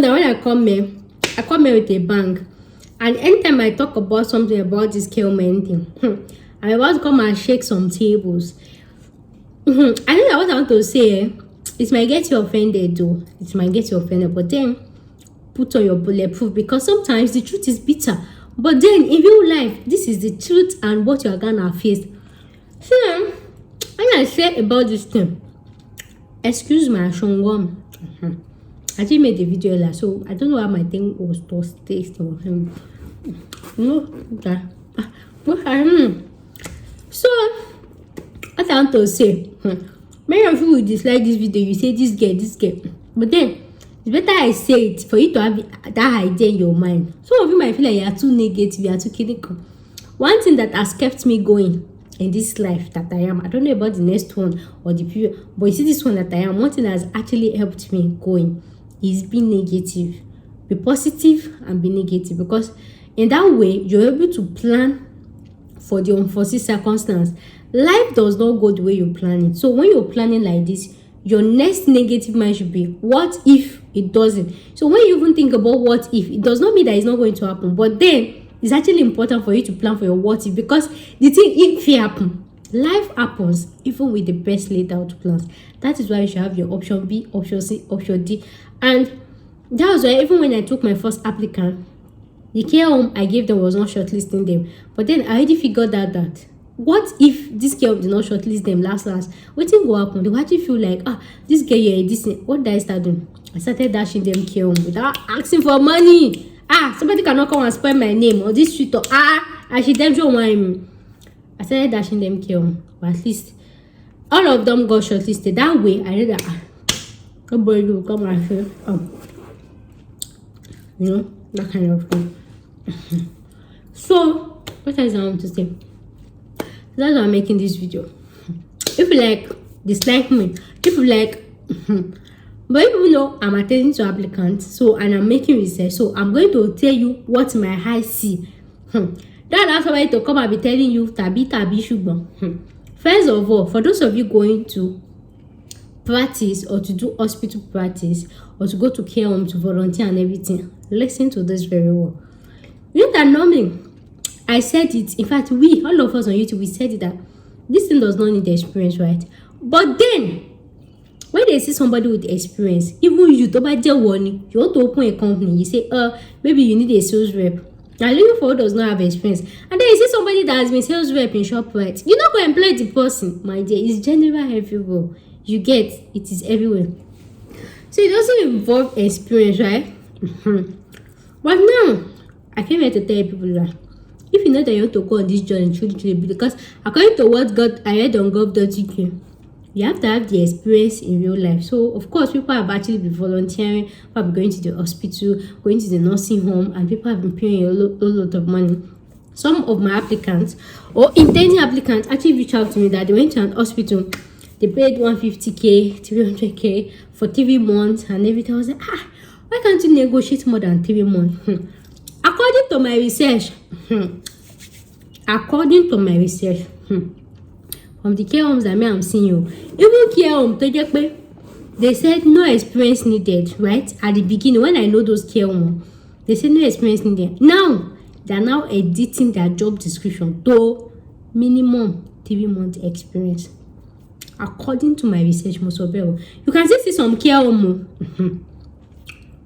know that when I come here with a bang. And anytime I talk about something about this care home thing, I'm about to come and shake some tables. I know that what I want to say, it might get you offended though. It might get you offended, but then put on your bulletproof, because sometimes the truth is bitter. But then in real life, this is the truth and what you are gonna face. So when I say about this thing, excuse my shongom. I just made the video like, so I don't know how my thing was tasting. No, okay. So what I want to say, many of you will dislike this video. You say this girl, but then it's better I say it for you to have that idea in your mind. Some of you might feel like you are too negative, you are too critical. One thing that has kept me going in this life that I am, I don't know about the next one or the period, but you see this one that I am, one thing that has actually helped me going is being negative. Be positive and be negative, because in that way you're able to plan for the unforeseen circumstance. Life does not go the way you plan it. So when you're planning like this, your next negative mind should be, what if it doesn't? So when you even think about what if, it does not mean that it's not going to happen, but then it's actually important for you to plan for your what if, because the thing, if it happen, life happens even with the best laid out plans. That is why you should have your option B, option C, option D. And that was why even when I took my first applicant, the care home I gave them was not shortlisting them. But then I already figured out that what if this care home did not shortlist them last? What thing will happen? They will actually feel like, this girl, you're this. What did I start doing? I started dashing them care home without asking for money. Somebody cannot come and spoil my name on this street. I should them show one. I started dashing them care home, but at least all of them got shortlisted. That way, I did that. Nobody will come and say, that kind of thing. So, what else I want to say? That's why I'm making this video. If you like, dislike me. If you like, but if you know I'm attending to applicants, and I'm making research, so I'm going to tell you what my eyes see. That's why to come and be telling you tabi shugban. First of all, for those of you going to practice or to do hospital practice or to go to care home to volunteer and everything, listen to this very well. You know that normally I said it, in fact all of us on YouTube, we said it, that this thing does not need experience, right? But then when they see somebody with experience, even you don't buy one, you want to open a company, you say maybe you need a sales rep. Now looking for who does not have experience, and then you see somebody that has been sales rep in ShopRite, you're not going to employ the person, my dear. It's general everywhere. You get it, is everywhere. So it doesn't involve experience, right? But now I came here to tell people that if you know that you want to go on this journey, truly, because according to what I read on gov.uk, you have to have the experience in real life. So of course, people have actually been volunteering, people have been going to the hospital, going to the nursing home, and people have been paying a lot of money. Some of my applicants or intending applicants actually reached out to me that they went to an hospital, they paid 150k, 300k for 3 months and everything. I was like, why can't you negotiate more than 3 months? According to my research, from the care homes that I'm seeing you, even care home, they said no experience needed, right? At the beginning, when I know those care homes, they said no experience needed. Now, they're now editing their job description to minimum 3 months experience. According to my research, Mosobel, you can still see some care home.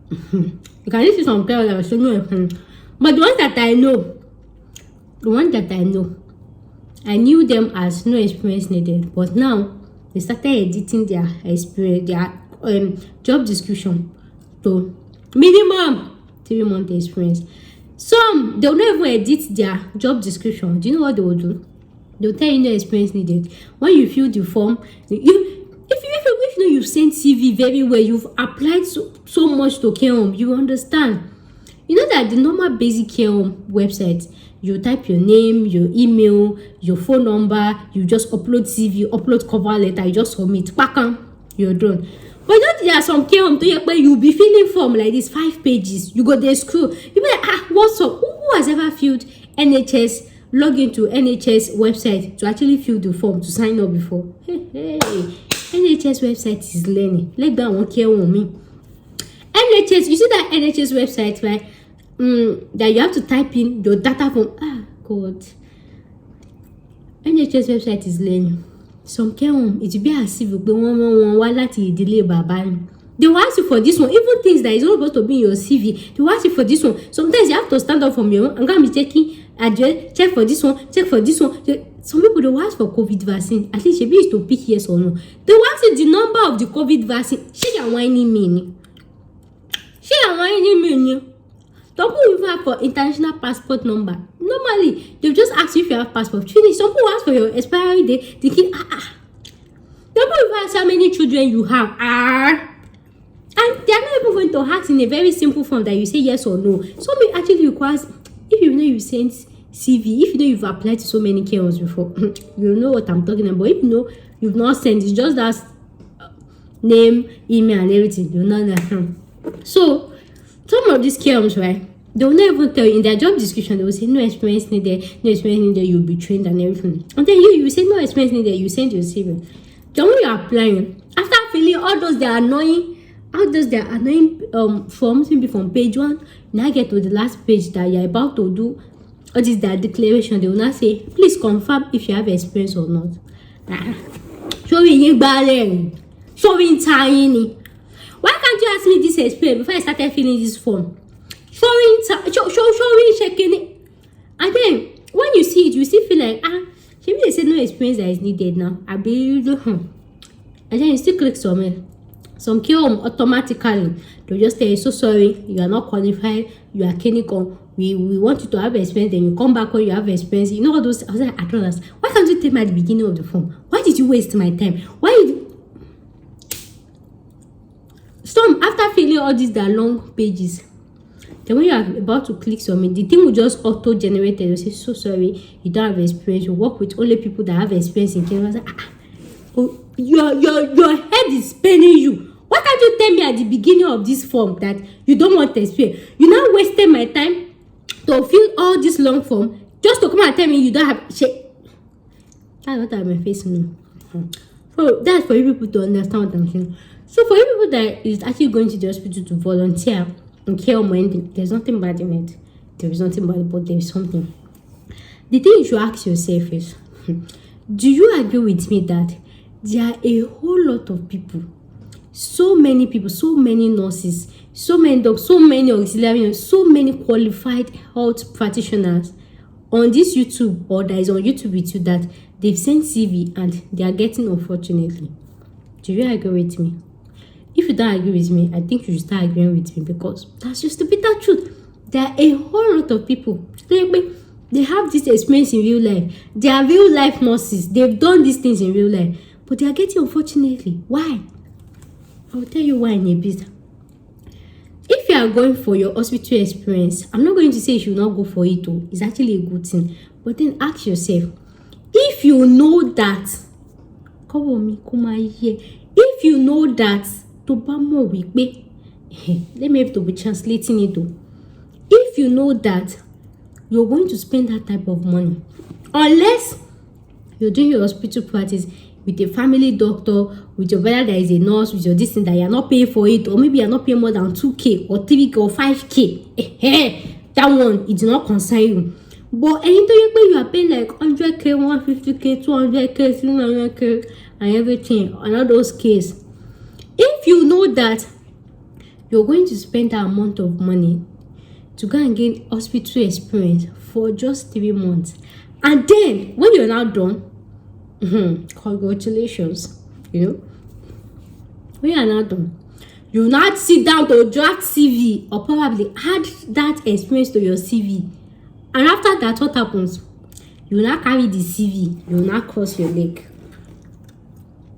You can see some care home that no. But the ones that I know, I knew them as no experience needed. But now they started editing their experience, their job description to minimum 3 months experience. Some they'll not even edit their job description. Do you know what they will do? They'll tell you no experience needed. When you fill the form, if you know you've sent CV very well, you've applied so much to care home, you understand. You know that the normal basic care home website, you type your name, your email, your phone number, you just upload CV, upload cover letter, you just submit, you're done. But not there are some care home where you'll be filling form like this, 5 pages. You go there scroll. You be like, what's up? Who has ever filled NHS, log into NHS website to actually fill the form to sign up before? Hey. NHS website is learning. Let that one care on me. NHS, you see that NHS website, right? That you have to type in your data from God. NHS website is learning. Some care home, it will be as if you go one delay baba. They will ask you for this one, even things that is not supposed to be in your CV. They will ask you for this one. Sometimes you have to stand up from your own. I'm gonna be checking address, check for this one, check for this one. Some people they will ask for COVID vaccine. At least she be to pick yes or no. They will ask you the number of the COVID vaccine. She can whining me. She can whining me. Some people even have for international passport number. Normally, they just ask you if you have passport. Finish. Some people ask for your expiry date. They think Some people even ask how many children you have. And they are not even going to ask in a very simple form that you say yes or no. Some actually requires, if you know you sent CV, if you know you've applied to so many care homes before, you know what I'm talking about. If you know you've not sent, it's just that name, email, and everything. You know that. So some of these care homes, right? They will not even tell you in their job description. They will say no experience needed, no experience needed. You'll be trained and everything. And then you say no experience needed. You send your CV. Then when you're applying, after filling all those their annoying forms, maybe from page 1, now get to the last page that you're about to do. What is their declaration? They will not say, please confirm if you have experience or not. Showing tiny. Why can't you ask me this experience before I started filling this form? Showing, checking it. And then when you see it, you still feel like maybe they said no experience that is needed now. I believe and then you still click submit. Some care home automatically they'll just say, so sorry, you are not qualified, you are clinical. We want you to have experience, then you come back when you have experience. You know all those. I was like, I don't understand. Why can't you tell me at the beginning of the form? Why did you waste my time? Some after filling all these their long pages, then when you are about to click submit, the thing will just auto generate it. It will say, so sorry, you don't have experience. You work with only people that have experience in care. I was like, your head is spinning you. Why can't you tell me at the beginning of this form that you don't want experience? You now wasted my time to fill all this long form just to come and tell me you don't have shit. That's what I'm facing now. So that's for you people to understand what I'm saying. So for you people that is actually going to the hospital to volunteer and care home or anything, there's nothing bad in it. There is nothing bad, but there is something. The thing you should ask yourself is, do you agree with me that there are a whole lot of people, so many people, so many nurses, so many doctors, so many auxiliary, so many qualified health practitioners on this YouTube or that is on YouTube with you that they've sent CV and they are getting, unfortunately? Do you agree with me? If you don't agree with me, I think you should start agreeing with me, because that's just the bitter truth. There are a whole lot of people, they have this experience in real life. They are real life nurses. They've done these things in real life, but they are getting, unfortunately. Why? I'll tell you why in a bit. If you are going for your hospital experience, I'm not going to say you should not go for it too. It's actually a good thing. But then ask yourself, if you know that, if you know that, let me have to be translating it though. If you know that you're going to spend that type of money, unless you're doing your hospital practice with a family doctor, with your brother that is a nurse, with your this thing that you're not paying for it, or maybe you're not paying more than 2K or 3K or 5K, that one, it does not concern you. But anything you are paying like 100K, 150K, 200K, 300K, and everything, and all those cases. If you know that you're going to spend that amount of money to go and gain hospital experience for just 3 months, and then when you're now done, congratulations, when you are now done, you not sit down to draft CV or probably add that experience to your CV. And after that, what happens? You will not carry the CV, you will not cross your leg.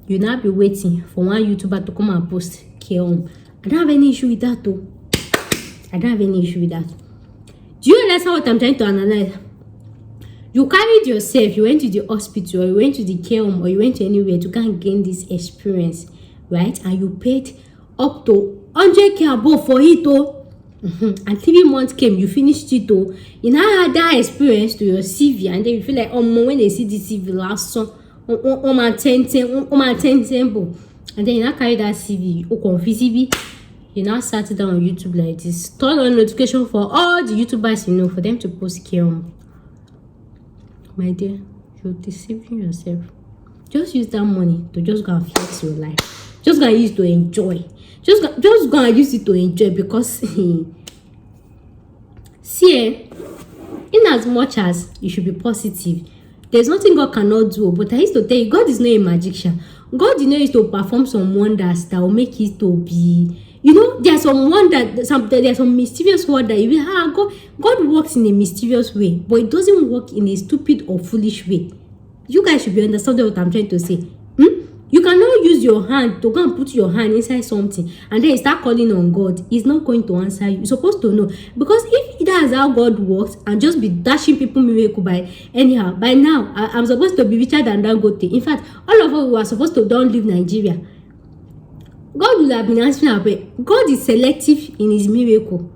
You will not be waiting for one YouTuber to come and post care home. I don't have any issue with that though. I don't have any issue with that. Do you understand what I'm trying to analyze? You carried yourself, you went to the hospital, or you went to the care home, or you went to anywhere to go and gain this experience, right? And you paid up to 100K above for it though. And 3 months came, you finished it though. You now add that experience to your CV, and then you feel like, when they see the CV last song, and then you now carry that CV, you now sat down on YouTube like this, turn on notification for all the YouTubers you know for them to post care home. My dear, you're deceiving yourself. Just use that money to just go and flex your life. Just go and use it to enjoy. Just go and use it to enjoy, because see, in as much as you should be positive, there's nothing God cannot do. But I used to tell you, God is not a magician. God is not used to perform some wonders that will make it to be. There's some wonder, there's some mysterious word that you will God works in a mysterious way, but it doesn't work in a stupid or foolish way. You guys should be understanding what I'm trying to say. You cannot use your hand to go and put your hand inside something and then start calling on God. He's not going to answer you. You're supposed to know. Because if that's how God works and just be dashing people miracle by anyhow, by now, I'm supposed to be richer than Dangote. In fact, all of us were supposed to don't leave Nigeria. God will have been answering our prayer. God is selective in his miracle.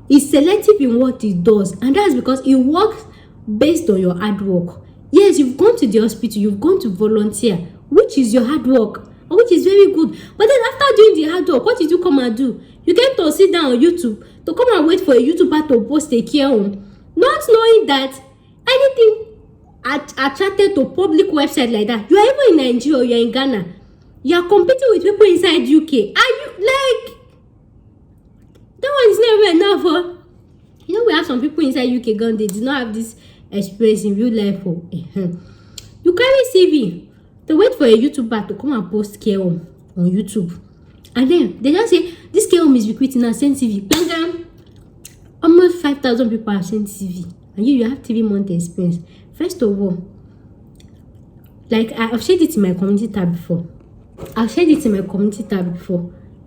He's selective in what he does. And that's because he works based on your hard work. Yes, you've gone to the hospital, you've gone to volunteer, which is your hard work, which is very good. But then after doing the hard work, what did you come and do? You came to sit down on YouTube to come and wait for a YouTuber to post a care home, not knowing that anything attracted to public website like that. You are even in Nigeria or you are in Ghana. You are competing with people inside UK. Are you like that one is never enough? We have some people inside UK gone, they did not have this experience in real life. You carry CV to wait for a YouTuber to come and post care home on YouTube, and then they just say this care home is recruiting and send CV. Almost 5,000 people have sent CV, and you have 3 months experience. First of all, like I've shared it in my community tab before.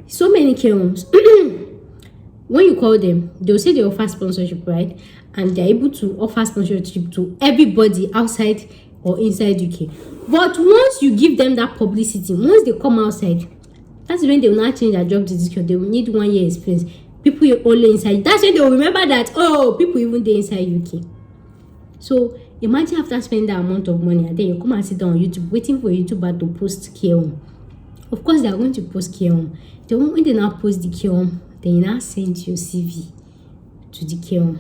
So many care homes. When you call them, they'll say they offer sponsorship, right? And they're able to offer sponsorship to everybody outside or inside UK. But once you give them that publicity, once they come outside, that's when they will not change their job description. They will need 1 year experience. People only inside. That's when they will remember that, people even there inside UK. So imagine after spending that amount of money, and then you come and sit down on YouTube waiting for a YouTuber to post care home. Of course, they are going to post care home. When they now post the care home, then you now send your CV to the care home.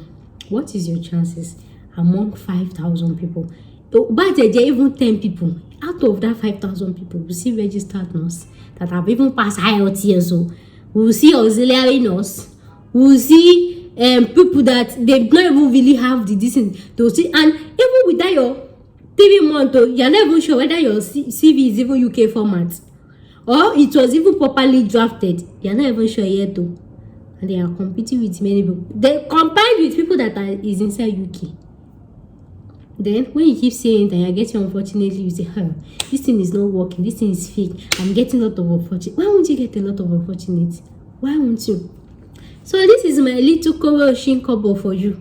What is your chances among 5,000 people? But there are even 10 people. Out of that 5,000 people, we see registered nurse that have even passed IELTS. So we will see auxiliary nurse. We will see people that they don't even really have the distance to see. And even without your 3 months, you're not even sure whether your CV is even UK format or it was even properly drafted. You're not even sure yet though. And they are competing with many people. They combine with people that is inside UK. Then when you keep saying that you're getting, unfortunately, you say, this thing is not working, this thing is fake, I'm getting a lot of unfortunate. Why won't you get a lot of unfortunate? Why won't you? So this is my little correlation couple for you.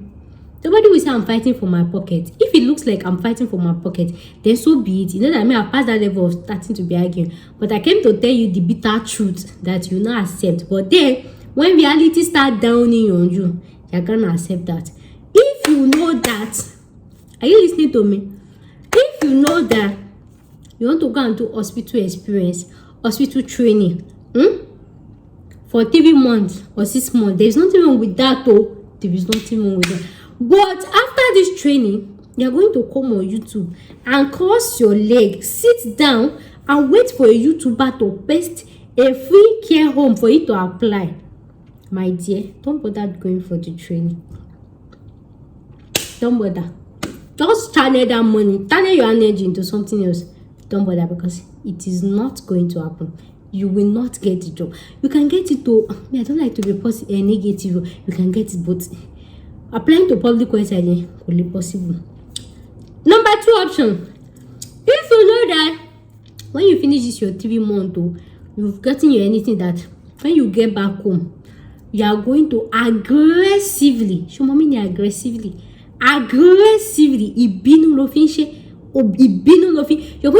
Somebody will say I'm fighting for my pocket. If it looks like I'm fighting for my pocket, then so be it. You know that I mean I've passed that level of starting to be arguing. But I came to tell you the bitter truth that you not accept. But then when reality start downing on you, you're gonna accept that. If you know that, are you listening to me? If you know that you want to go and do hospital experience, hospital training, for 3 months or 6 months, there is nothing wrong with that. There is nothing wrong with that. But after this training, you're going to come on YouTube and cross your leg, sit down and wait for a YouTuber to paste a free care home for you to apply. My dear, don't bother going for the training. Don't bother. Just channel that money, channel your energy into something else. Don't bother, because it is not going to happen. You will not get the job. You can get it to, I don't like to be negative. You can get it, but applying to public website will be possible. Number 2 option. If you know that when you finish this your 3 months, you've gotten your anything that when you get back home, you are going to aggressively, you're going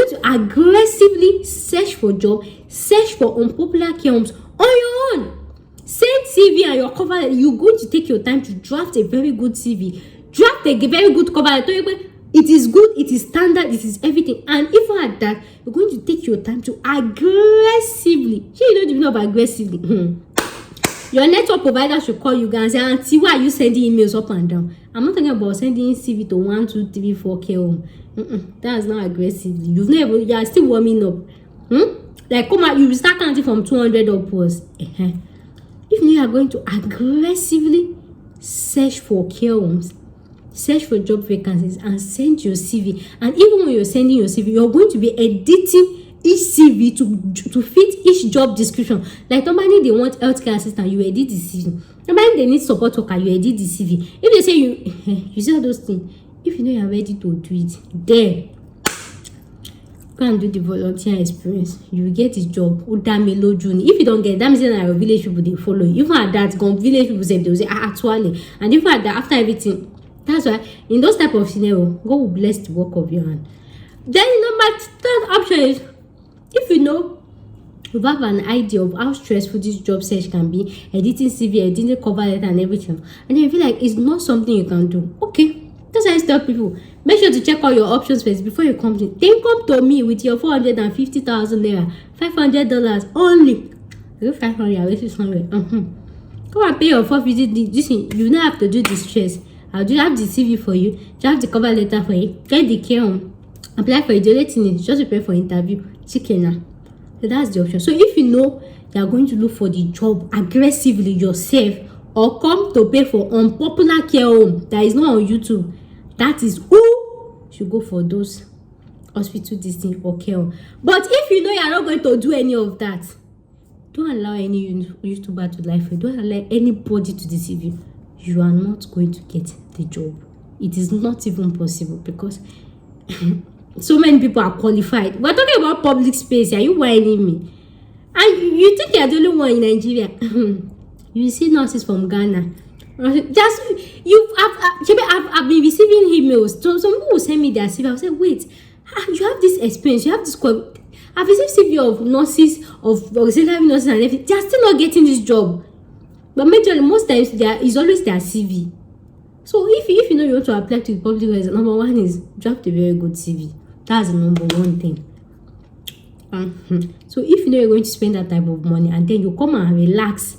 to aggressively search for job, search for unpopular care homes on your own. Send CV and your cover. You're going to take your time to draft a very good CV, draft a very good cover. It is good, it is standard, it is everything. And even at that, you're going to take your time to aggressively. You don't even know about aggressively. Your network provider should call you guys and say, Auntie, why are you sending emails up and down? I'm not talking about sending CV to 1, 2, 3, 4 care home. That's not aggressively. You are still warming up. Like, come out, you start counting from 200 upwards. If you are going to aggressively search for care homes, search for job vacancies, and send your CV, and even when you're sending your CV, you're going to be editing each CV to fit each job description. Like normally they want healthcare assistant, you edit the CV. Normally they need support worker, you edit the CV. If they say you say all those things, if you know you're ready to do it, then go and do the volunteer experience. You will get the job. If you don't get that, means that your village people they follow you. Even at that, village people say they will say actually, and even at that, after everything, that's why in those type of scenario, God will bless the work of your hand. Then number third option is, if you know you have an idea of how stressful this job search can be, editing CV, editing cover letter and everything, and then you feel like it's not something you can do, okay, that's why I tell people, make sure to check out your options first before you come to. Then come to me with your 450,000 naira, $500 only. 500, 600. Come and pay your 450. Listen, you don't have to do the stress. I'll do have the CV for you, draft the cover letter for you, get the care home, apply for it. The only thing is just prepare for interview. Chicken. So that's the option. So if you know you are going to look for the job aggressively yourself, or come to pay for unpopular care home that is not on YouTube, that is who should go for those hospital distance or care home. But if you know you are not going to do any of that, don't allow any YouTuber to lie for you. Don't allow anybody to deceive you. You are not going to get the job. It is not even possible, because so many people are qualified. We're talking about public space. Are you whining me? And you think you're the only one in Nigeria? You see nurses from Ghana. Just I've been receiving emails. So some people will send me their CV. I'll say, wait, you have this experience, you have this. I've received CV of nurses, of auxiliary nurses and everything. They are still not getting this job. But majorly, most times, is always their CV. So if you know you want to apply to the public sector, number one is draft a very good CV. That's the number one thing. So if you know you're going to spend that type of money, and then you come and relax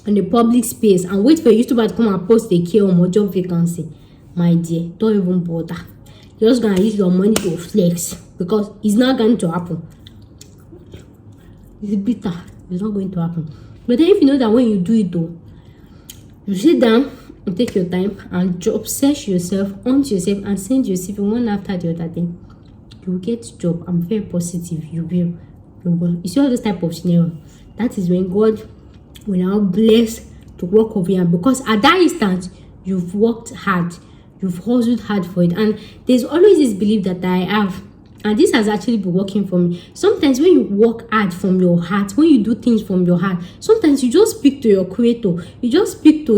in the public space and wait for a YouTuber to come and post a care home or job vacancy, my dear, don't even bother. You're just gonna use your money to flex, because it's not going to happen. It's bitter. It's not going to happen. But then if you know that when you do it though, you sit down and take your time and job search yourself, onto yourself, and send your CV one after the other thing, you will get job. I'm very positive. You will. You see all this type of scenario. That is when God will now bless to work over you, because at that instant you've worked hard, you've hustled hard for it. And there's always this belief that I have, and this has actually been working for me. Sometimes when you work hard from your heart, when you do things from your heart, sometimes you just speak to your creator, you just speak to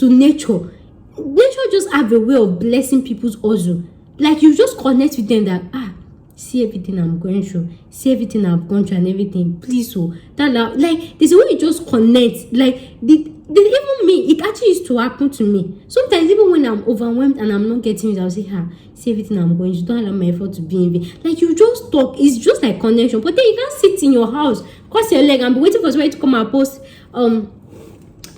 nature. Nature just have a way of blessing people's hustle. Like you just connect with them that see everything I'm going through, see everything I've gone through and everything, please. So that like there's a way you just connect. Like even me, it actually used to happen to me. Sometimes even when I'm overwhelmed and I'm not getting it, I'll say, see everything I'm going through, don't allow my effort to be in vain. Like you just talk, it's just like connection. But then you can't sit in your house, cross your leg, and be waiting for somebody to come and post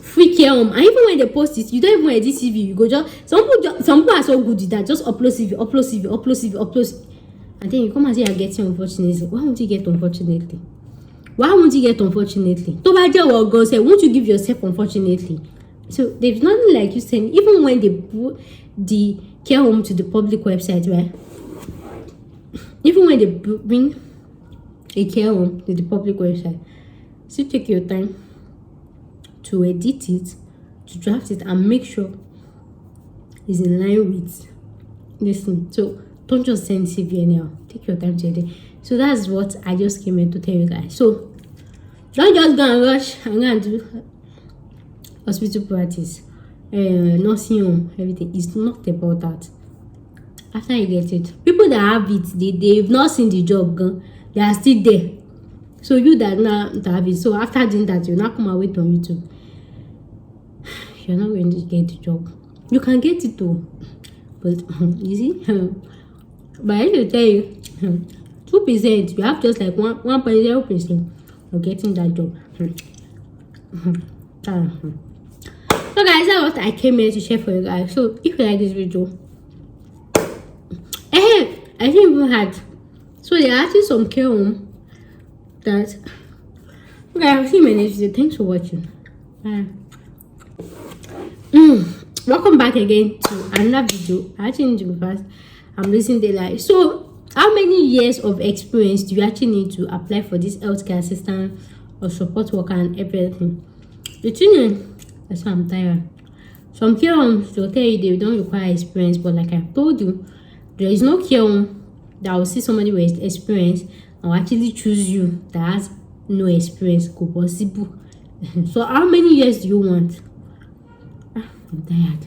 free care home. And even when they post it, you don't even edit CV. You go just some people are so good with that. Just upload CV. And then you come and say you're getting unfortunately. Why won't you get unfortunately? To buy what God said, won't you give yourself unfortunately? So there's nothing like you saying, even when they put the care home to the public website, right? Even when they bring a care home to the public website, still take your time to edit it, to draft it, and make sure it's in line with this thing. So don't just send CV anyhow. Take your time to edit. So that's what I just came here to tell you guys. So don't just go and rush and go and do hospital practice, nursing home, everything. It's not about that. After you get it, people that have it, they've not seen the job, they are still there. So you that now have it, so after doing that, you now come and wait on YouTube. You're not going to get the job. You can get it too, but you see, but I will tell you, 2%, you have just like 1.0% of getting that job. So guys, that's what I came here to share for you guys. So if you like this video, I think even had, so there are actually some care home that, okay, I'll see you in my next video. Thanks for watching. Bye. Welcome back again to another video. I actually need to be fast. I'm losing daylight. So how many years of experience do you actually need to apply for this healthcare assistant or support worker and everything? The thing is, that's why I'm tired. Some care homes, they'll tell you they don't require experience, but like I told you, there is no care home that will see somebody with experience and will actually choose you that has no experience. Possible. So how many years do you want? I'm tired.